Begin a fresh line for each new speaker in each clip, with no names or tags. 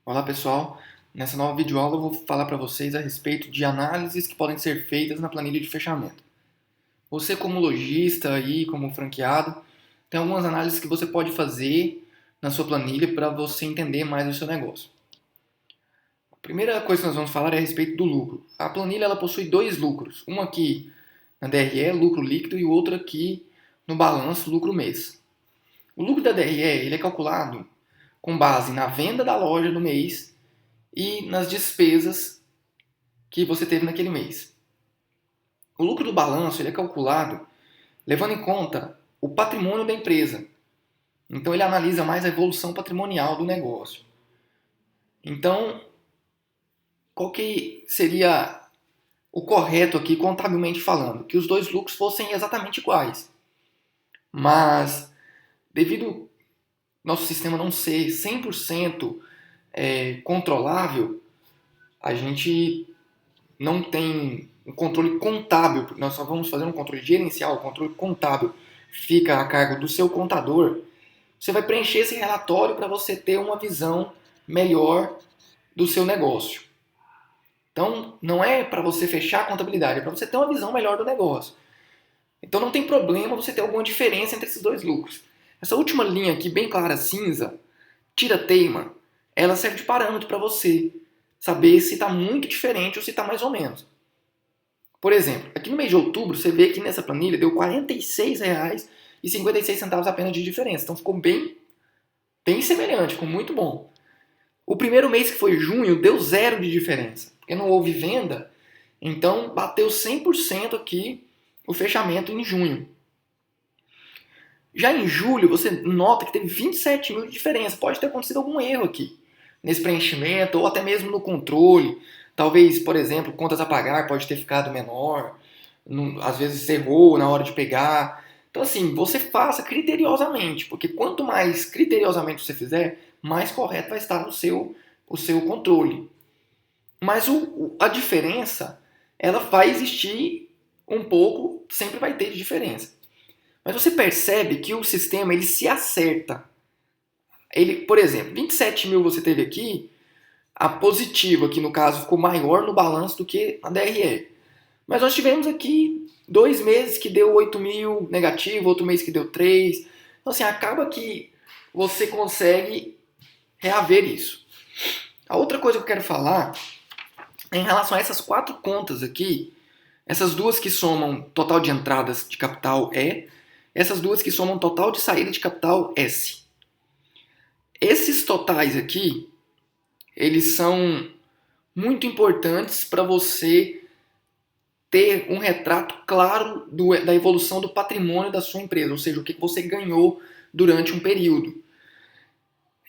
Olá pessoal, nessa nova videoaula eu vou falar para vocês a respeito de análises que podem ser feitas na planilha de fechamento. Você como lojista e como franqueado, tem algumas análises que você pode fazer na sua planilha para você entender mais o seu negócio. A primeira coisa que nós vamos falar é a respeito do lucro. A planilha ela possui dois lucros, um aqui na DRE, lucro líquido, e o outro aqui no balanço, lucro mês. O lucro da DRE ele é calculado com base na venda da loja no mês e nas despesas que você teve naquele mês. O lucro do balanço ele é calculado levando em conta o patrimônio da empresa. Então ele analisa mais a evolução patrimonial do negócio. Então, qual que seria o correto aqui contabilmente falando? Que os dois lucros fossem exatamente iguais. Mas, devido nosso sistema não ser 100% controlável, a gente não tem um controle contábil, nós só vamos fazer um controle gerencial, o controle contábil fica a cargo do seu contador. Você vai preencher esse relatório para você ter uma visão melhor do seu negócio. Então, não é para você fechar a contabilidade, é para você ter uma visão melhor do negócio. Então, não tem problema você ter alguma diferença entre esses dois lucros. Essa última linha aqui, bem clara, cinza, tira teima, ela serve de parâmetro para você saber se está muito diferente ou se está mais ou menos. Por exemplo, aqui no mês de outubro, você vê que nessa planilha deu R$ 46,56 apenas de diferença. Então ficou bem semelhante, ficou muito bom. O primeiro mês, que foi junho, deu zero de diferença, porque não houve venda, então bateu 100% aqui o fechamento em junho. Já em julho, você nota que teve 27 mil de diferença. Pode ter acontecido algum erro aqui nesse preenchimento, ou até mesmo no controle. Talvez, por exemplo, contas a pagar pode ter ficado menor. Às vezes errou na hora de pegar. Então, assim, você faça criteriosamente, porque quanto mais criteriosamente você fizer, mais correto vai estar o seu controle. Mas a diferença, ela vai existir um pouco, sempre vai ter diferença. Mas você percebe que o sistema ele se acerta. Ele, por exemplo, 27 mil você teve aqui, a positiva aqui no caso ficou maior no balanço do que a DRE. Mas nós tivemos aqui 2 meses que deu 8 mil negativo, outro mês que deu 3. Então assim, acaba que você consegue reaver isso. A outra coisa que eu quero falar é em relação a essas 4 contas aqui, essas duas que somam total de entradas de capital E, essas duas que somam total de saída de capital S. Esses totais aqui, eles são muito importantes para você ter um retrato claro da evolução do patrimônio da sua empresa, ou seja, o que você ganhou durante um período.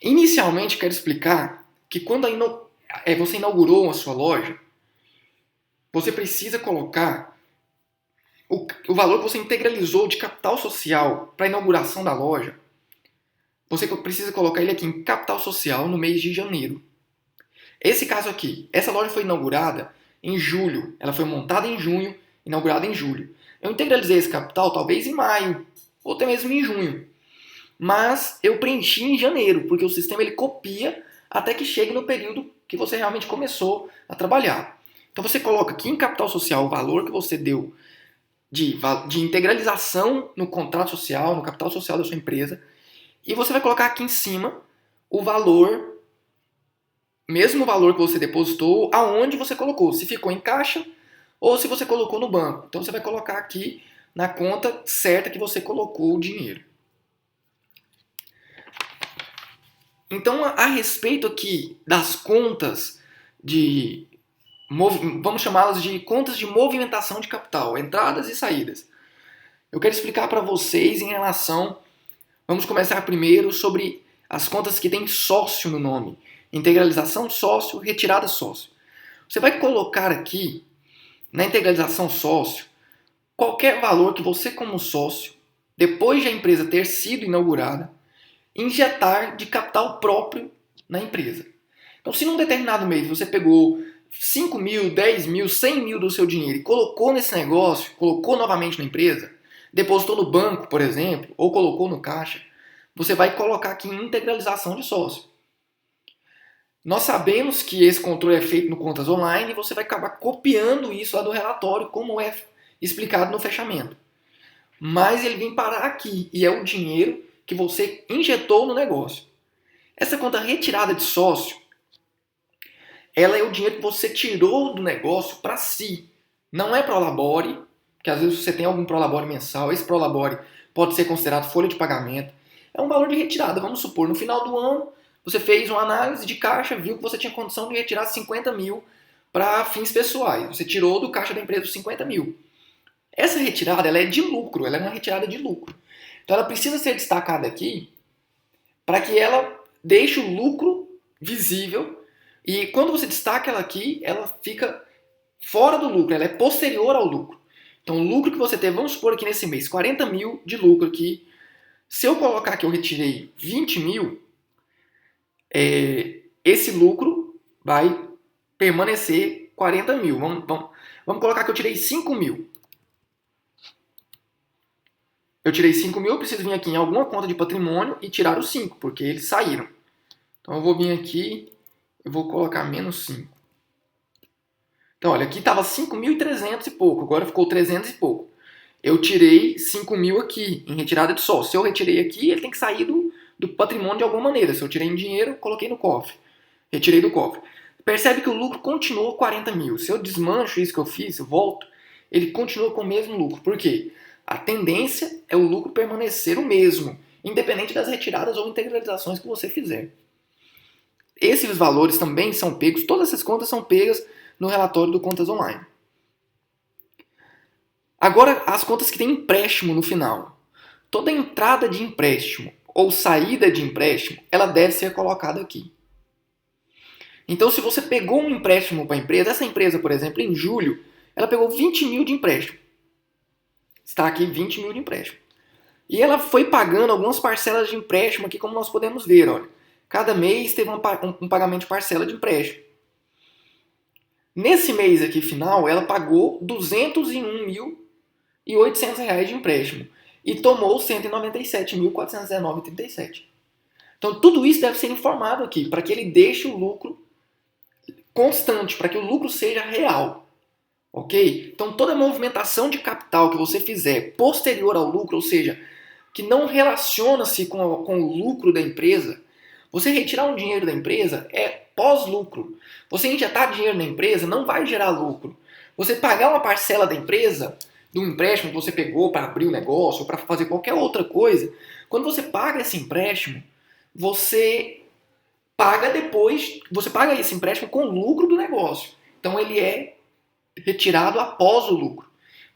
Inicialmente, quero explicar que quando você inaugurou a sua loja, você precisa colocar o valor que você integralizou de capital social para a inauguração da loja. Você precisa colocar ele aqui em capital social no mês de janeiro. Esse caso aqui, essa loja foi inaugurada em julho, ela foi montada em junho, inaugurada em julho. Eu integralizei esse capital talvez em maio, ou até mesmo em junho. Mas eu preenchi em janeiro, porque o sistema ele copia até que chegue no período que você realmente começou a trabalhar. Então você coloca aqui em capital social o valor que você deu de integralização no contrato social, no capital social da sua empresa, e você vai colocar aqui em cima o valor, mesmo valor que você depositou, aonde você colocou, se ficou em caixa ou se você colocou no banco. Então você vai colocar aqui na conta certa que você colocou o dinheiro. Então, a respeito aqui das contas vamos chamá-las de contas de movimentação de capital, entradas e saídas. Eu quero explicar para vocês em relação, vamos começar primeiro sobre as contas que têm sócio no nome. Integralização sócio, retirada sócio. Você vai colocar aqui, na integralização sócio, qualquer valor que você como sócio, depois de a empresa ter sido inaugurada, injetar de capital próprio na empresa. Então, se num determinado mês você pegou 5 mil, 10 mil, 100 mil do seu dinheiro e colocou nesse negócio, colocou novamente na empresa, depositou no banco, por exemplo, ou colocou no caixa, você vai colocar aqui em integralização de sócio. Nós sabemos que esse controle é feito no Contas Online e você vai acabar copiando isso lá do relatório, como é explicado no fechamento. Mas ele vem parar aqui e é o dinheiro que você injetou no negócio. Essa conta retirada de sócio, ela é o dinheiro que você tirou do negócio para si. Não é prolabore, que às vezes você tem algum prolabore mensal, esse prolabore pode ser considerado folha de pagamento. É um valor de retirada. Vamos supor, no final do ano, você fez uma análise de caixa, viu que você tinha condição de retirar 50 mil para fins pessoais. Você tirou do caixa da empresa os 50 mil. Essa retirada ela é de lucro, ela é uma retirada de lucro. Então ela precisa ser destacada aqui para que ela deixe o lucro visível e quando você destaca ela aqui, ela fica fora do lucro, ela é posterior ao lucro. Então o lucro que você teve, vamos supor aqui nesse mês, 40 mil de lucro aqui. Se eu colocar que eu retirei 20 mil, esse lucro vai permanecer 40 mil. Vamos colocar que eu tirei 5 mil. Eu tirei 5 mil, eu preciso vir aqui em alguma conta de patrimônio e tirar os 5, porque eles saíram. Então eu vou vir aqui, eu vou colocar menos 5. Então olha, aqui estava 5.300 e pouco, agora ficou 300 e pouco. Eu tirei 5 mil aqui em retirada de sócio. Se eu retirei aqui, ele tem que sair do patrimônio de alguma maneira. Se eu tirei em dinheiro, coloquei no cofre. Retirei do cofre. Percebe que o lucro continuou 40 mil. Se eu desmancho isso que eu fiz, eu volto, ele continua com o mesmo lucro. Por quê? A tendência é o lucro permanecer o mesmo, independente das retiradas ou integralizações que você fizer. Esses valores também são pegos, todas essas contas são pegas no relatório do Contas Online. Agora, as contas que têm empréstimo no final. Toda entrada de empréstimo ou saída de empréstimo, ela deve ser colocada aqui. Então, se você pegou um empréstimo para a empresa, essa empresa, por exemplo, em julho, ela pegou 20 mil de empréstimo. Está aqui 20 mil de empréstimo. E ela foi pagando algumas parcelas de empréstimo aqui, como nós podemos ver. Olha. Cada mês teve um pagamento de parcela de empréstimo. Nesse mês aqui final, ela pagou R$ 201.800 de empréstimo e tomou R$ 197.419,37. Então, tudo isso deve ser informado aqui, para que ele deixe o lucro constante, para que o lucro seja real. Ok? Então, toda movimentação de capital que você fizer posterior ao lucro, ou seja, que não relaciona-se com o lucro da empresa, você retirar um dinheiro da empresa é pós-lucro. Você injetar dinheiro na empresa não vai gerar lucro. Você pagar uma parcela da empresa, do empréstimo que você pegou para abrir o negócio ou para fazer qualquer outra coisa, quando você paga esse empréstimo, você paga esse empréstimo com o lucro do negócio. Então ele é retirado após o lucro.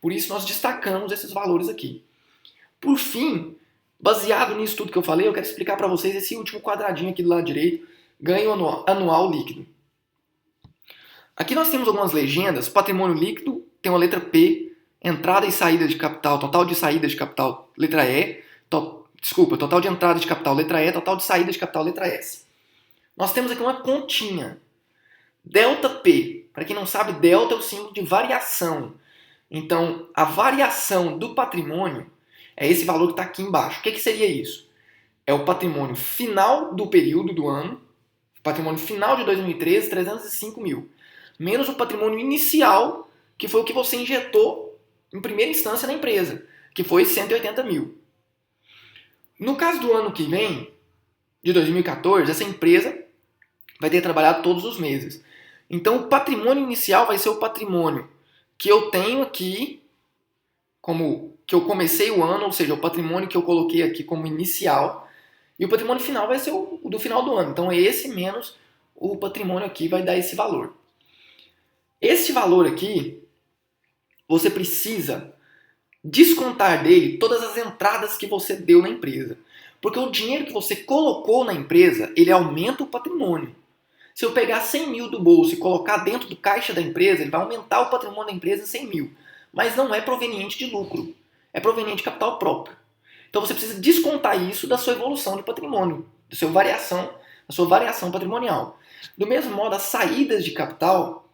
Por isso nós destacamos esses valores aqui. Por fim, baseado nisso tudo que eu falei, eu quero explicar para vocês esse último quadradinho aqui do lado direito, ganho anual líquido. Aqui nós temos algumas legendas. Patrimônio líquido tem uma letra P, entrada e saída de capital, total de saída de capital, letra E, total de entrada de capital, letra E, total de saída de capital, letra S. Nós temos aqui uma continha, delta P. Para quem não sabe, delta é o símbolo de variação. Então, a variação do patrimônio é esse valor que está aqui embaixo. O que seria isso? É o patrimônio final do período do ano, patrimônio final de 2013, 305 mil, menos o patrimônio inicial, que foi o que você injetou em primeira instância na empresa, que foi 180 mil. No caso do ano que vem, de 2014, essa empresa vai ter trabalhado todos os meses. Então, o patrimônio inicial vai ser o patrimônio que eu tenho aqui, como que eu comecei o ano, ou seja, o patrimônio que eu coloquei aqui como inicial, e o patrimônio final vai ser o do final do ano. Então, esse menos o patrimônio aqui vai dar esse valor. Esse valor aqui, você precisa descontar dele todas as entradas que você deu na empresa. Porque o dinheiro que você colocou na empresa, ele aumenta o patrimônio. Se eu pegar 100 mil do bolso e colocar dentro do caixa da empresa, ele vai aumentar o patrimônio da empresa em 100 mil. Mas não é proveniente de lucro. É proveniente de capital próprio. Então você precisa descontar isso da sua evolução de patrimônio, da sua variação patrimonial. Do mesmo modo, as saídas de capital,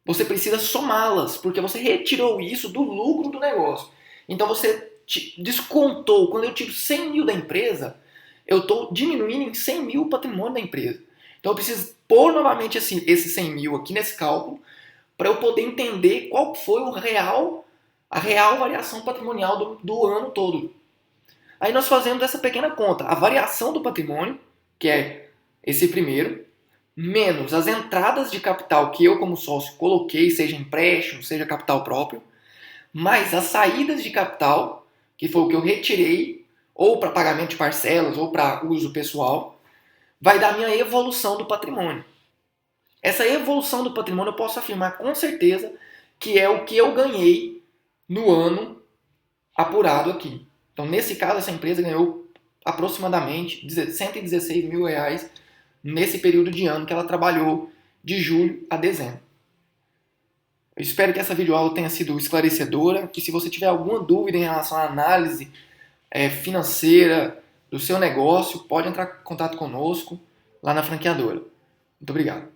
você precisa somá-las, porque você retirou isso do lucro do negócio. Então você descontou, quando eu tiro 100 mil da empresa, eu estou diminuindo em 100 mil o patrimônio da empresa. Então eu preciso pôr novamente esses 100 mil aqui nesse cálculo para eu poder entender qual foi a real variação patrimonial do ano todo. Aí nós fazemos essa pequena conta. A variação do patrimônio, que é esse primeiro, menos as entradas de capital que eu como sócio coloquei, seja empréstimo, seja capital próprio, mais as saídas de capital, que foi o que eu retirei, ou para pagamento de parcelas, ou para uso pessoal, vai dar a minha evolução do patrimônio. Essa evolução do patrimônio eu posso afirmar com certeza que é o que eu ganhei no ano apurado aqui. Então, nesse caso, essa empresa ganhou aproximadamente 116 mil reais nesse período de ano que ela trabalhou de julho a dezembro. Eu espero que essa videoaula tenha sido esclarecedora e se você tiver alguma dúvida em relação à análise financeira do seu negócio, pode entrar em contato conosco lá na franqueadora. Muito obrigado.